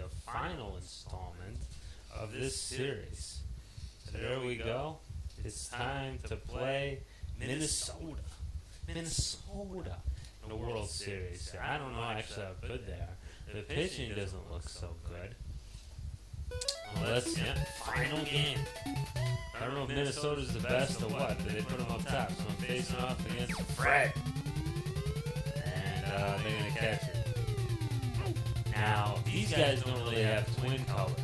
the final installment of this series. So there we go. It's time to play MinnesOOOta. MinnesOOOta in the World Series. I don't know actually how good they are. The pitching doesn't look so good. Well, that's final game. I don't know if Minnesota's the best or what, but they put them up top. So I'm facing off against Fred. And they're going to catch it. Now, these guys don't really have twin colors.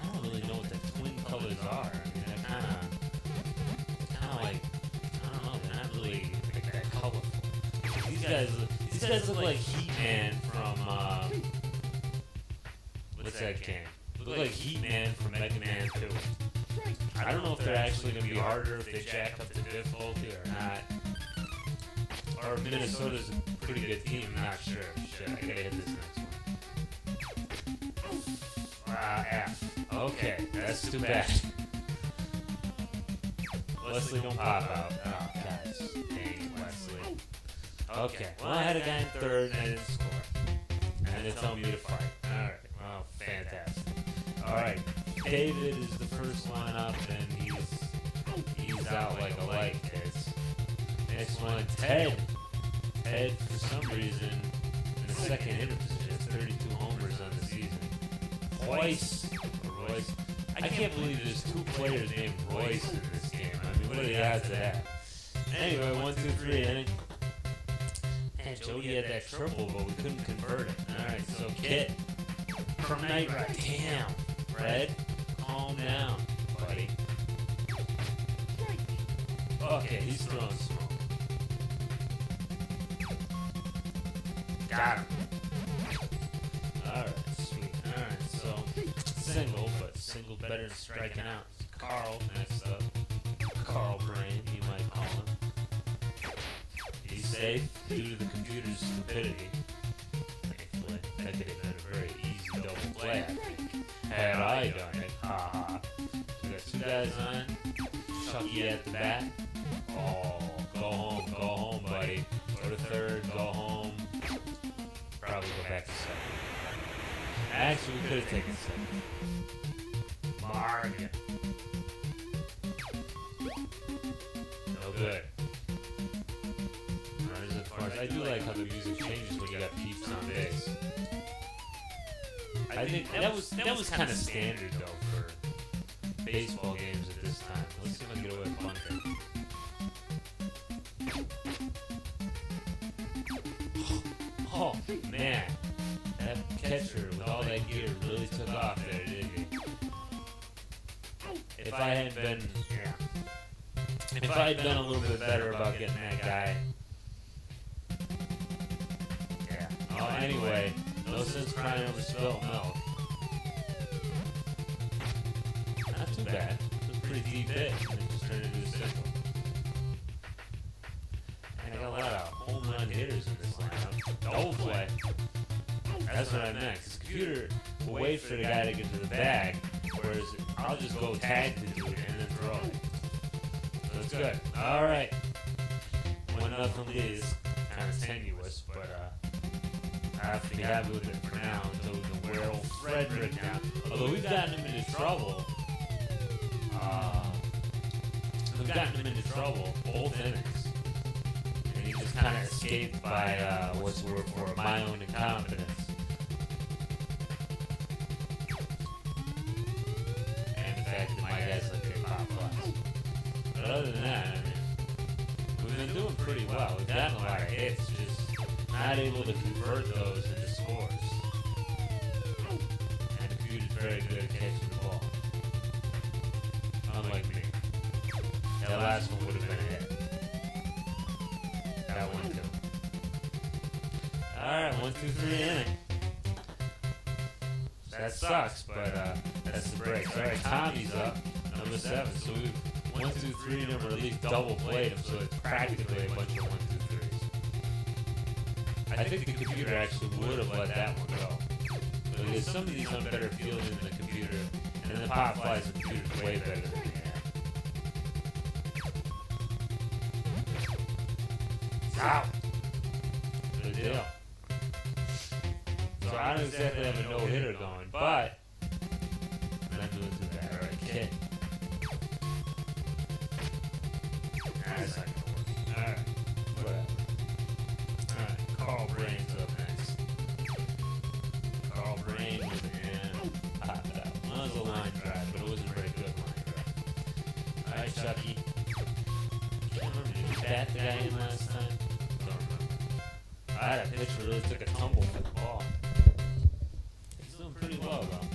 I don't really know what the twin colors are. I mean, they're kind of like, I don't know, they're not really like that colorful. These guys look like Heat-Man from, what's that game? Look like Heat-Man from Mega Man 2. I don't know if they're actually going to be harder if they jack up the difficulty or not. Or if Minnesota's a pretty good team, I'm not sure. Shit, I gotta hit this next one. F. Okay, that's too bad. Wesley, don't pop out. Oh, guys. Dang, Wesley. Okay, well, I had a guy in third and I didn't score. And they're telling me to fight. Alright, well, fantastic. Alright, David is the first one up, and he's out like a light, kids. Next one, Ted. Ted, for some reason, in the second hitter position, has 32 homers on the season. Royce. I can't believe there's two players named Royce in this game. I mean, what are the odds of that? Anyway, 1, 2, 3 innings. Man, Jody had that triple, but we couldn't convert it. Alright, so Kit. From Night Ride. Damn. Fred, calm down, buddy. Okay, he's throwing smoke. Got him. Alright, sweet. Alright, so single, but single better than striking out. Carl next up. Carl Brain, you might call him. He's safe due to the computer's stupidity. Thankfully, that could have been a very easy double play, I think. Had I done it, haha. We got two guys on. Chucky at the bat. Oh, go home, buddy. Go to third, go home. Probably go back to second. Actually, we could have taken second. Bargain. No good. Runners at first. I do like how the music changes when you got peeps on base. I think that was kind of standard though for baseball games at this time. Let's see if I can get away with bunting. Oh man, that catcher with all that gear really took off there, didn't he? If I had been a little bit better about getting that guy. Yeah. Oh, anyway, no sense crying over spilled milk. Not too bad. It was a pretty deep hit, and it just turned into a single. And I got a lot of home run hitters in this lineup. Double play. That's what I meant. Because the computer will wait for the guy to get to the bag, whereas I'll just go tag the dude and then throw it. So that's good. All right. 1-0 lead is kind of tenuous, but I have to be happy with it for now until we can wear old Frederick down. Although we've gotten him into trouble. Both innings. And he just kind of escaped by what's the word for it, my own incompetence. And the fact that my guys like they pop flies. But other than that, I mean, we've been doing pretty well. We've gotten a lot of hits, just not able to convert those into scores. And the computer's very good at catching the ball. Unlike me. That last one would have been a hit. That one too. Alright, 1, 2, 3 inning. That sucks, but that's the break. Alright, Tommy's up, number 7. So we've 1, 2, 3 number at least double played him, so it's practically a bunch of 1, 2, 3s. I think the computer actually would have let that one go. Because some of these have better fielding than the computer, and then the pop flies, the computer's way better than the air. Out. Good deal. I don't exactly have a no-hitter going, but I'm not doing too bad. All right, kid. That's not gonna work. All right, whatever. All right, Carl Brain's up next. Carl Brain and popped out. Well, it was a line drive, but it wasn't a very good line drive. All right, Chucky. Can't remember. Did you bat the guy in last time? Don't remember. That pitcher really took a tumble for the ball. He's doing pretty well, though.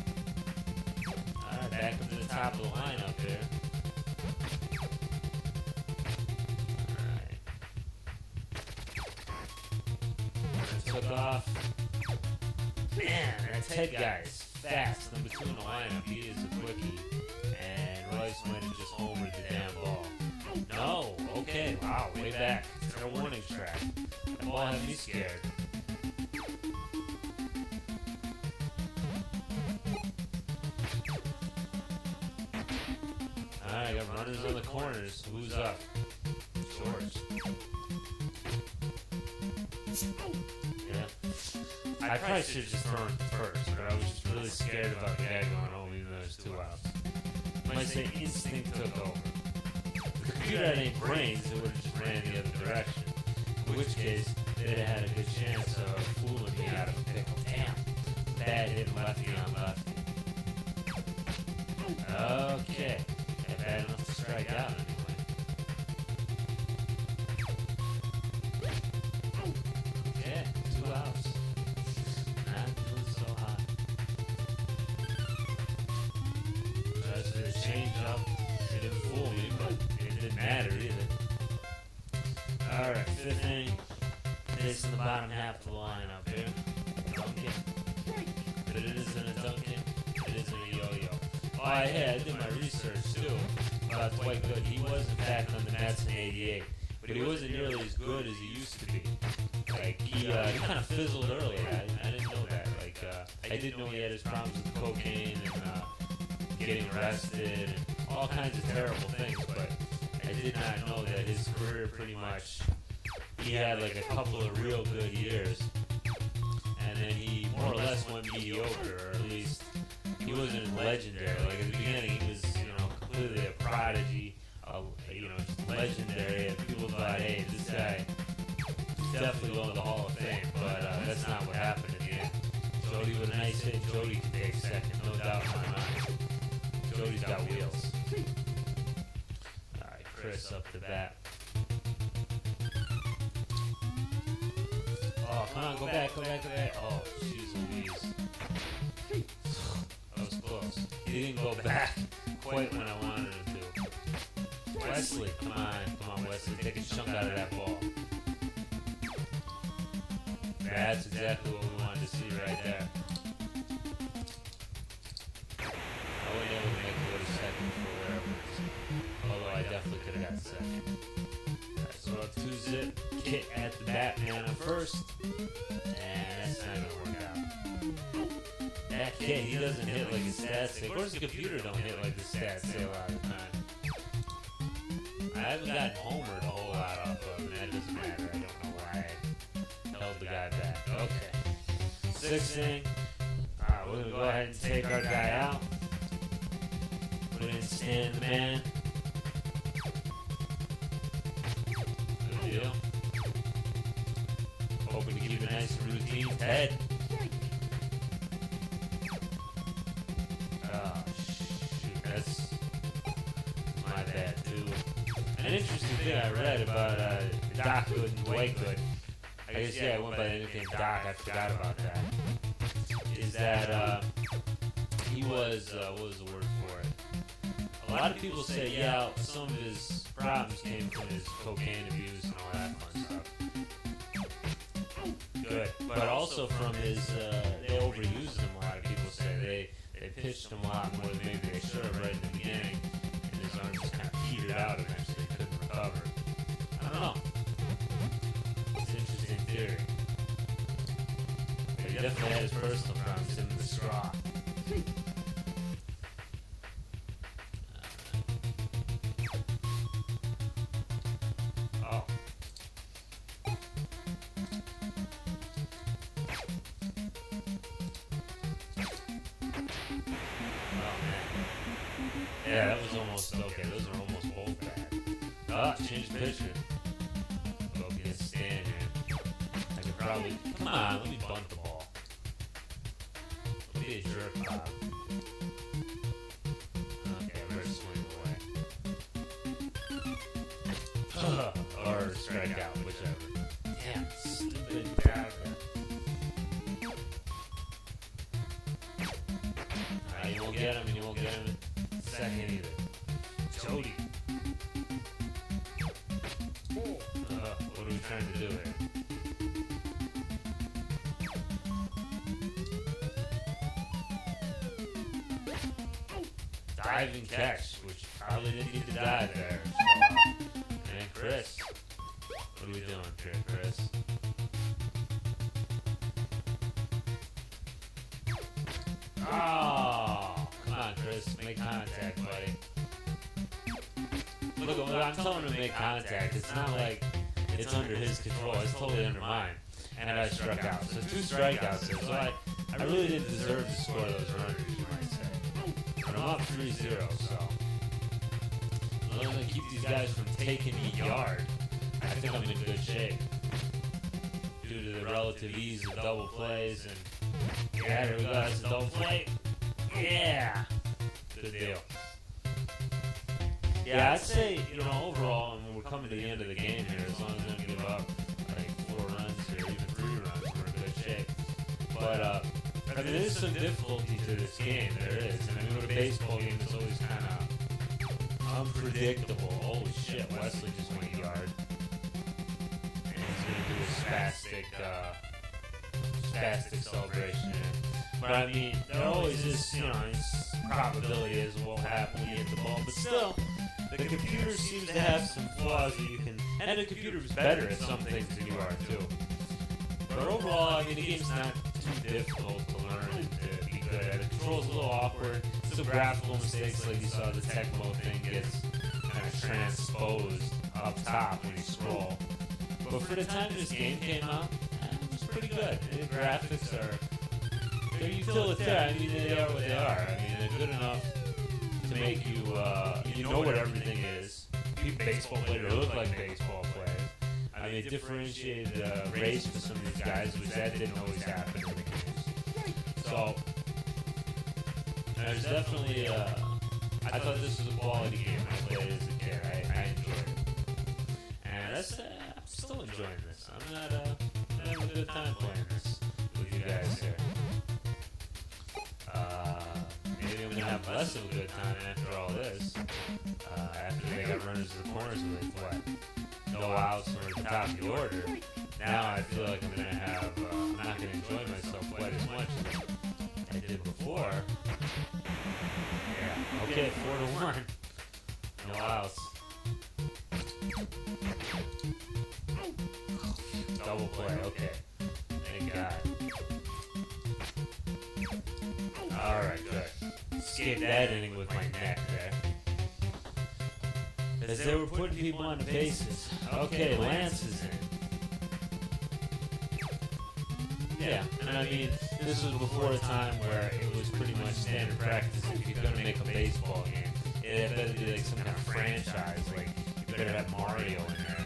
Alright, back up to the top of the lineup here. Alright. Took off. Man, that Ted guy is fast. Number 2 in the lineup. He is a quickie. And Rice went and just homered the damn ball. No, okay, wow, way back. It's a warning track. That ball had me scared. Alright, got runners on the corners. Who's up? George. Yeah. I probably should have just thrown it first, but I was just really scared about the guy going home even though there's 2 outs. Might say instinct took over. If the computer had any brains, it would have just ran the other direction. In which case, they'd have had a good chance of fooling me out of a pickle. Damn. Bad hit lefty on lefty. Okay. Yeah, bad enough to strike out anyway. Yeah, 2 outs. Not doing so hot. Just did a change up. It didn't fool me, but it didn't matter either. Alright, 5th inning. This in the bottom half of the lineup here. Duncan. But it isn't a Duncan. It isn't a yo-yo. Oh, I did my research too about Dwight Good. He was in fact on the Mets in '88, but he wasn't nearly as good as he used to be. Like he kind of fizzled early. I didn't know that. Like I did know he had his problems with cocaine and getting arrested and all kinds of terrible things, but I did not know that his career pretty much, he had like a couple of real good years, and then he more or less went mediocre, or at least he wasn't legendary. Like at the beginning, he was, completely a prodigy, just legendary. And people thought, hey, this guy is definitely going to the Hall of Fame, but that's not what happened in the end. Jody with a nice hit. Jody can take second, no doubt in my mind. Jody's got wheels. All right, Chris up to bat. Oh, come on, go back. Oh, jeez Louise. That was close. He didn't go back quite when I wanted him to. Wesley, come on, Wesley. Take a chunk out of that ball. That's exactly what we wanted to see right there. I wasn't able to make it go to second for wherever it is. Although I definitely could have got second. Alright, so up 2-zip. Kit at the bat, man on first. And that's not going to work out. That kid, he doesn't hit like his stats say. Of course, the computer don't hit like the stats say a lot of the time. I haven't gotten homered a whole lot off of him, and that doesn't matter. I don't know why I held the guy back. Okay. 6th inning. Alright, we're going to go ahead and take our guy out. Put in Stan the man. Good deal. Hoping to keep a nice routine. Ted. Oh, shoot. That's my bad, too. An interesting thing I read about Doc Good and Dwight Good, I guess, I went by the nickname Doc, I forgot about that, is that he was, what was the word for it? A lot of people say, some of his problems came from his cocaine abuse and all that fun stuff. Good. But also from his, they overused him, a lot of people say. They pitched him a lot more than maybe they should have right in the beginning, and his arm just kind of petered out eventually, couldn't recover. I don't know. It's an interesting theory. But he definitely had his personal problems, him and the straw. Yeah, that was almost okay. Those are almost both bad. Ah, change the picture. Go against Stan here. I could probably. Come on, let me bunt the ball. Let me be a jerk pop. Okay, we're swing away. Or strike out, whichever. Damn, stupid dagger. You won't get him, and you won't get him second either. Jody. What are we trying to do here? Diving catch, which probably didn't need to dive there. So, and Chris. What are we doing here, Chris? Oh, come on, Chris. Make contact, buddy. Look, I'm telling him to make contact. It's not like it's under his control. It's totally under mine. And I struck out. So 2 strikeouts there. So I really didn't deserve to score those runners, you might say. But I'm up 3-0, so I'm going to keep these guys from taking me yard. I think I'm in good shape. Due to the relative ease of double plays and yeah, here we go. That's a double play. Yeah. Good deal. Yeah, I'd say, overall, we're coming to the end of the game here. As long as I don't give up, 4 runs or even 3 runs, we're in good shape. But, there's some difficulty to this game. There is. And with a baseball game, it's always kind of unpredictable. Holy shit, Wesley just went yard. And he's going to do a spastic celebration. But I mean, there always is, probability is what will happen when you hit the ball. But still, the computer seems to have some flaws that you can, and the computer is better at some things than you are too. But overall, I mean, the game's not too difficult to learn and to be good at. The control's a little awkward. Some graphical mistakes, like you saw the Tecmo thing gets kind of transposed up top when you scroll. But for the time this game came out, it was pretty good. The graphics they're utilitarian. I mean, they are what they are. I mean, they're good enough to make you, you know what everything is. Baseball players look like baseball players. I mean, differentiated race for some of these guys, which that didn't always happen in the games. So, there's definitely, I thought this was a quality game. I played it as a kid. I enjoyed it. And I'm still enjoying this. I'm having a good time playing this with you guys here. Maybe I'm going to have less of a good time after all this. After they got runners to the corners with, no outs or at the top of the order. Now I feel like I'm going to have, I'm not going to enjoy myself quite as much as I did before. Yeah, okay, 4-1. No outs. Double play, okay. Thank God. Alright, good. Escaped that inning with my neck there. As they were putting people on the bases. Okay, Lance is in. Yeah, and I mean, this was before a time where it was pretty much standard practice. If you're going to make a baseball game, it better be like some kind of franchise. Like, you better have Mario in there.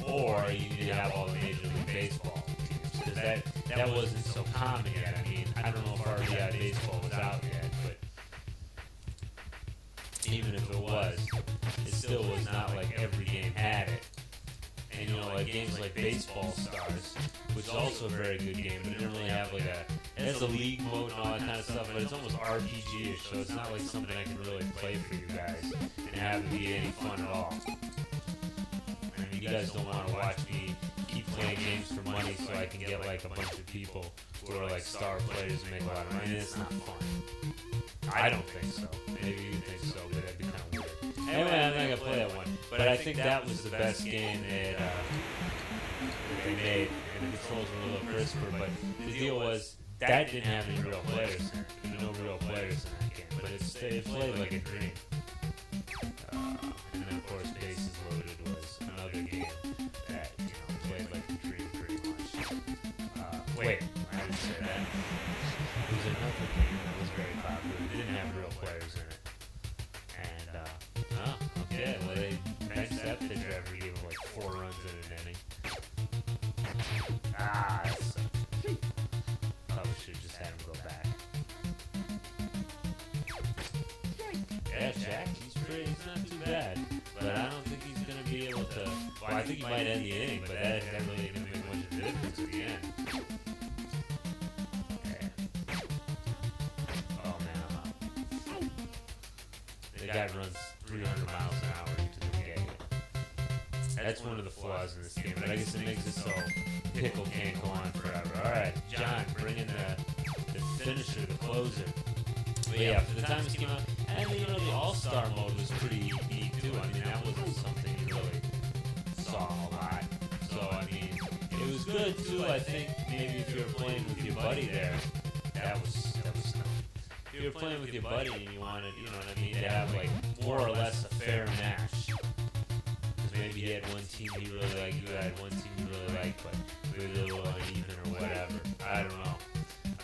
Or you need to have all the Major League Baseball teams. Because that wasn't so common yet. I mean, I don't know if RBI Baseball was out yet, but even if it was, it still was not like every game had it. And like games like Baseball Stars, which is also a very good game, but it didn't really have like it has a league mode and all that kind of stuff, but it's almost RPG-ish, so it's not like something I can really play for you guys and have it be any fun at all. I mean, you guys don't want to watch me keep playing games for money so I can get like a bunch of people who are like star players and make a lot of money. It's not fun. I don't think so. Maybe you think so, but that'd be kind of weird. Anyway, I'm not going to play that one. But I think that was the best game that they made. And the controls were a little crisper. But the deal was, that didn't have any real players in it. There were no real players in that game. But it played like a dream. And then, of course, Bases Loaded was another game that, played like a dream pretty much. Wait, I didn't say that. It was another game that was very popular. It didn't have real players in it. And inning. Ah, that sucked. Probably should have just had him go back. Yeah, Jack, he's not too bad. But I don't think he's going to be able to... Well, I think he might end the inning, but that really didn't make much of a difference at the end. Okay. Oh, man, I'm out. The guy runs 300 miles an hour into the game. That's one of the flaws in this game, but I guess it makes it so Pickle can't go on forever. All right, John, bring in the finisher, the closer. But yeah, for the time this came out, and you know, the All-Star mode was pretty neat too. I mean, that wasn't something you really saw a lot. So, I mean, it was good too. I think maybe if you were playing with your buddy there, that was nice. If you were playing with your buddy and you wanted, you know what I mean, to have like more or less a fair match. Because maybe he had one team he really liked, you had one team you really liked, but maybe they were uneven or whatever. I don't know.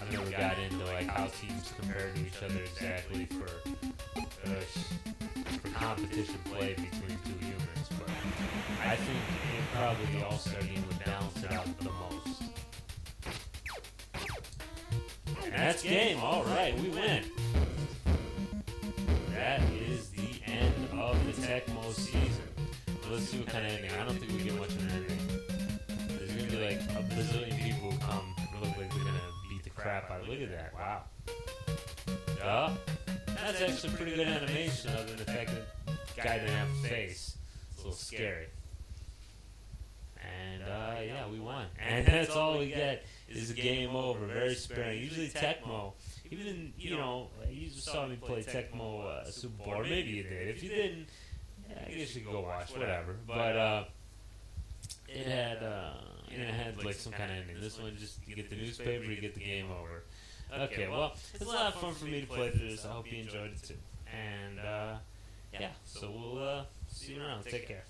I've never got into like how teams compare to each other exactly for competition play between two humans, but I think probably the All-Star game would balance it out the most. And that's game. All right, we win. That is the end of the Tecmo season. Let's see what kind of ending. I don't think we get much of an ending. There's gonna be like a bazillion people who come look like they're gonna beat the crap out of. Look at that! Wow. Yeah, that's actually pretty good animation, other than the fact that the guy didn't have a face. It's a little scary. And yeah, we won. And that's all we get is a game over. Very sparing. Usually Tecmo, even you know, you just saw me play Tecmo Super Bowl, or maybe you did. If you didn't, yeah, I guess you could go watch, whatever. But it had like some kind of ending. This one, just you get the newspaper, you get the game over. Okay, well, it's a lot of fun for me to play through this. I hope you enjoyed it too. And yeah, so we'll see you around. Take care.